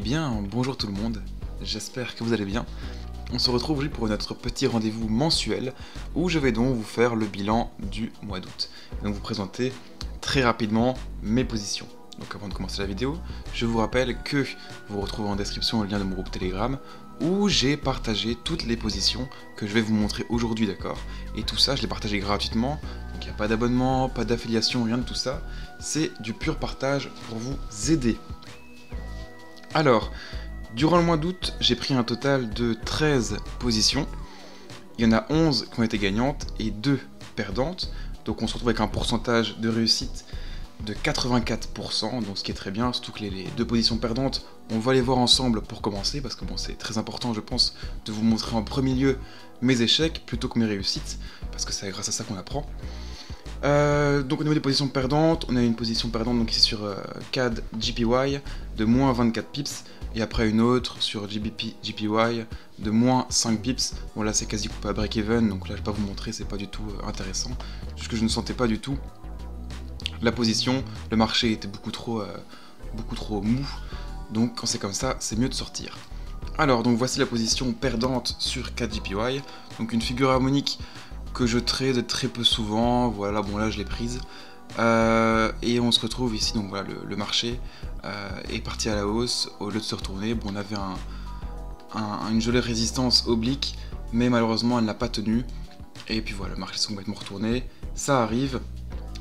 bien, bonjour tout le monde, j'espère que vous allez bien. On se retrouve aujourd'hui pour notre petit rendez-vous mensuel où je vais donc vous faire le bilan du mois d'août. Donc vous présenter très rapidement mes positions. Donc avant de commencer la vidéo, je vous rappelle que vous retrouvez en description le lien de mon groupe Telegram où j'ai partagé toutes les positions que je vais vous montrer aujourd'hui, d'accord? Et tout ça, je l'ai partagé gratuitement, donc il n'y a pas d'abonnement, pas d'affiliation, rien de tout ça. C'est du pur partage pour vous aider. Alors, durant le mois d'août, j'ai pris un total de 13 positions. Il y en a 11 qui ont été gagnantes et 2 perdantes. Donc on se retrouve avec un pourcentage de réussite de 84%, donc ce qui est très bien, surtout que les 2 positions perdantes, on va les voir ensemble pour commencer, parce que bon, c'est très important, je pense, de vous montrer en premier lieu mes échecs plutôt que mes réussites, parce que c'est grâce à ça qu'on apprend. Donc au niveau des positions perdantes, on a une position perdante donc ici sur CAD JPY de moins 24 pips, et après une autre sur GBP JPY de moins 5 pips. Bon là c'est quasi coupé à break-even, donc là je vais pas vous montrer, c'est pas du tout intéressant, juste que je ne sentais pas du tout la position, le marché était beaucoup trop mou, donc quand c'est comme ça, c'est mieux de sortir. Alors donc voici la position perdante sur CAD JPY, donc une figure harmonique que je trade très peu souvent, voilà, bon là je l'ai prise, et on se retrouve ici, donc voilà, le marché est parti à la hausse, au lieu de se retourner, bon on avait une jolie résistance oblique, mais malheureusement elle n'a pas tenu, et puis voilà, le marché s'est complètement retourné, ça arrive,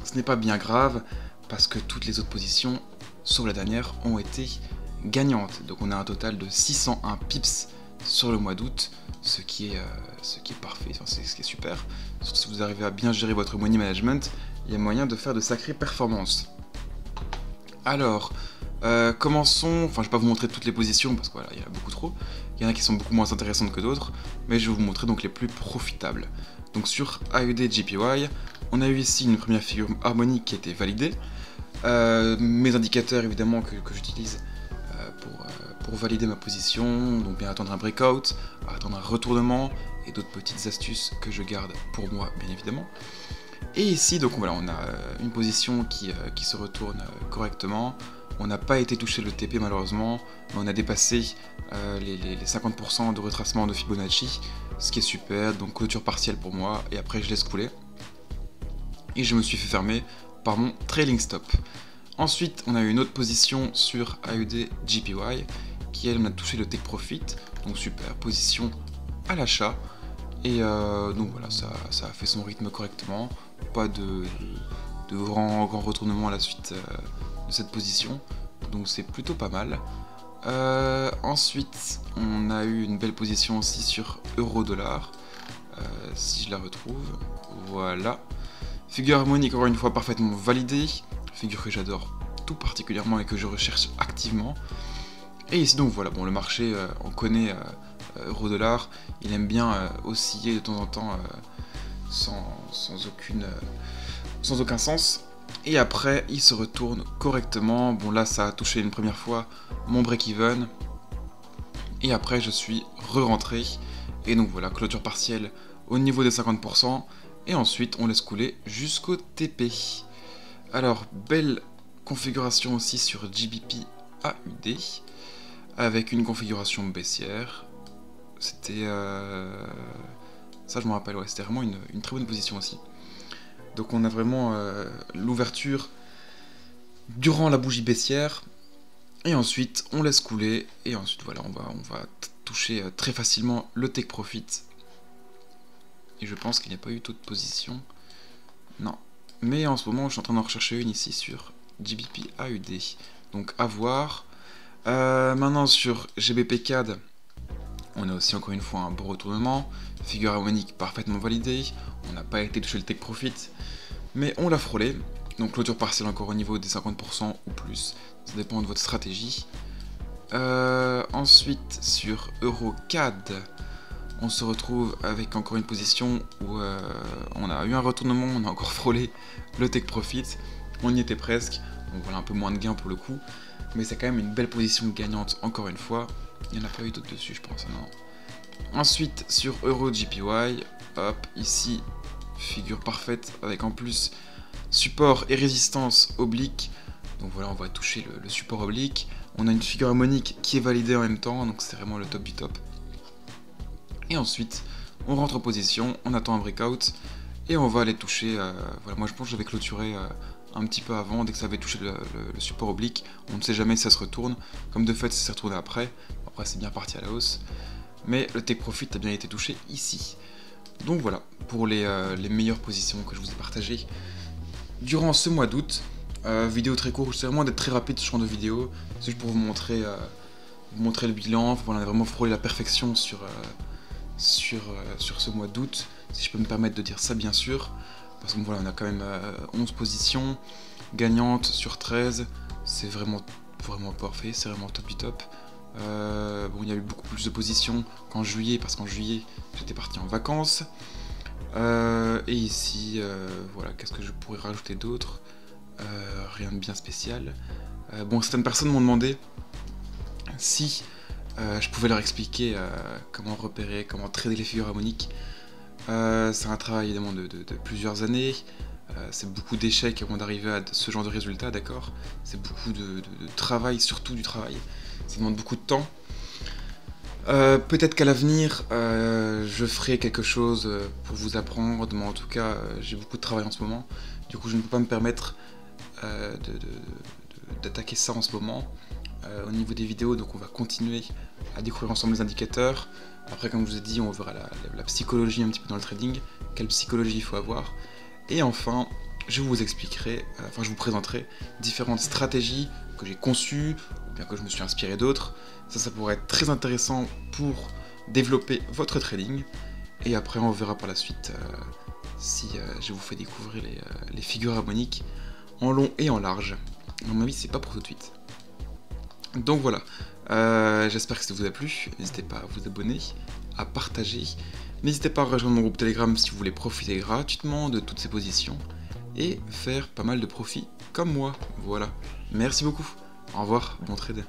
ce n'est pas bien grave, parce que toutes les autres positions, sauf la dernière, ont été gagnantes, donc on a un total de 601 pips sur le mois d'août, ce qui est parfait, enfin, ce qui est super. Surtout si vous arrivez à bien gérer votre money management, il y a moyen de faire de sacrées performances. Alors, commençons, enfin je vais pas vous montrer toutes les positions parce que voilà, il y en a beaucoup trop, il y en a qui sont beaucoup moins intéressantes que d'autres, mais je vais vous montrer donc les plus profitables. Donc sur AUD JPY, on a eu ici une première figure harmonique qui a été validée, mes indicateurs évidemment que j'utilise pour valider ma position, donc bien attendre un breakout, attendre un retournement et d'autres petites astuces que je garde pour moi bien évidemment. Et ici donc voilà, on a une position qui se retourne correctement, on n'a pas été touché le TP malheureusement, mais on a dépassé les 50% de retracement de Fibonacci, ce qui est super, donc clôture partielle pour moi, et après je laisse couler. Et je me suis fait fermer par mon trailing stop. Ensuite, on a eu une autre position sur AUD JPY qui elle m'a touché le take profit, donc super, position à l'achat. Et donc voilà, ça a fait son rythme correctement, pas de grand retournement à la suite de cette position, donc c'est plutôt pas mal. Ensuite, on a eu une belle position aussi sur euro-dollar, si je la retrouve, voilà. Figure harmonique encore une fois parfaitement validée, figure que j'adore tout particulièrement et que je recherche activement. Et ici donc voilà, bon le marché, on connaît euro-dollar, il aime bien osciller de temps en temps sans aucun sens. Et après il se retourne correctement, bon là ça a touché une première fois mon break-even. Et après je suis re-rentré, et donc voilà, clôture partielle au niveau des 50%. Et ensuite on laisse couler jusqu'au TP. Alors belle configuration aussi sur GBP AUD avec une configuration baissière. C'était ça je me rappelle, ouais, c'était vraiment une très bonne position aussi. Donc on a vraiment l'ouverture durant la bougie baissière, et ensuite on laisse couler, et ensuite voilà, on va toucher très facilement le take profit. Et je pense qu'il n'y a pas eu d'autres positions. Non. Mais en ce moment, je suis en train d'en rechercher une ici sur GBP AUD. Donc à voir. Maintenant sur GBP CAD, on a aussi encore une fois un beau retournement. Figure harmonique parfaitement validée. On n'a pas été touché le take profit, mais on l'a frôlé. Donc clôture partielle encore au niveau des 50% ou plus. Ça dépend de votre stratégie. Ensuite sur EuroCAD, on se retrouve avec encore une position où on a eu un retournement, on a encore frôlé le take profit, on y était presque, donc voilà un peu moins de gains pour le coup, mais c'est quand même une belle position gagnante encore une fois, il n'y en a pas eu d'autres dessus je pense, non. Ensuite sur Euro JPY, hop, ici, figure parfaite avec en plus support et résistance oblique, donc voilà on va toucher le support oblique, On a une figure harmonique qui est validée en même temps, donc c'est vraiment le top du top. Et ensuite, on rentre en position, on attend un breakout, et on va aller toucher, voilà, moi je pense que j'avais clôturé un petit peu avant, dès que ça avait touché le support oblique, on ne sait jamais si ça se retourne, comme de fait ça s'est retourné après c'est bien parti à la hausse, mais le take profit a bien été touché ici. Donc voilà, pour les meilleures positions que je vous ai partagées durant ce mois d'août. Vidéo très courte, c'est vraiment d'être très rapide ce genre de vidéo, c'est juste pour vous montrer le bilan, on a vraiment frôlé la perfection sur ce mois d'août, si je peux me permettre de dire ça bien sûr, parce que voilà, on a quand même 11 positions gagnantes sur 13, c'est vraiment parfait, c'est vraiment top du top. Bon, il y a eu beaucoup plus de positions qu'en juillet, parce qu'en juillet j'étais parti en vacances. Et ici, voilà, qu'est-ce que je pourrais rajouter d'autre? Rien de bien spécial. Bon, certaines personnes m'ont demandé si je pouvais leur expliquer comment repérer, comment trader les figures harmoniques. C'est un travail évidemment de plusieurs années, c'est beaucoup d'échecs avant d'arriver à ce genre de résultat, d'accord? C'est beaucoup de travail, surtout du travail, ça demande beaucoup de temps. Peut-être qu'à l'avenir, je ferai quelque chose pour vous apprendre, mais en tout cas, j'ai beaucoup de travail en ce moment, du coup je ne peux pas me permettre d'attaquer ça en ce moment. Au niveau des vidéos, donc on va continuer à découvrir ensemble les indicateurs. Après, comme je vous ai dit, on verra la psychologie un petit peu dans le trading, quelle psychologie il faut avoir. Et enfin, je vous expliquerai, je vous présenterai différentes stratégies que j'ai conçues, ou bien que je me suis inspiré d'autres. Ça pourrait être très intéressant pour développer votre trading. Et après, on verra par la suite si je vous fais découvrir les figures harmoniques en long et en large. À mon avis, c'est pas pour tout de suite. Donc voilà, j'espère que ça vous a plu, n'hésitez pas à vous abonner, à partager, n'hésitez pas à rejoindre mon groupe Telegram si vous voulez profiter gratuitement de toutes ces positions, et faire pas mal de profits comme moi, voilà. Merci beaucoup, au revoir, bon trade.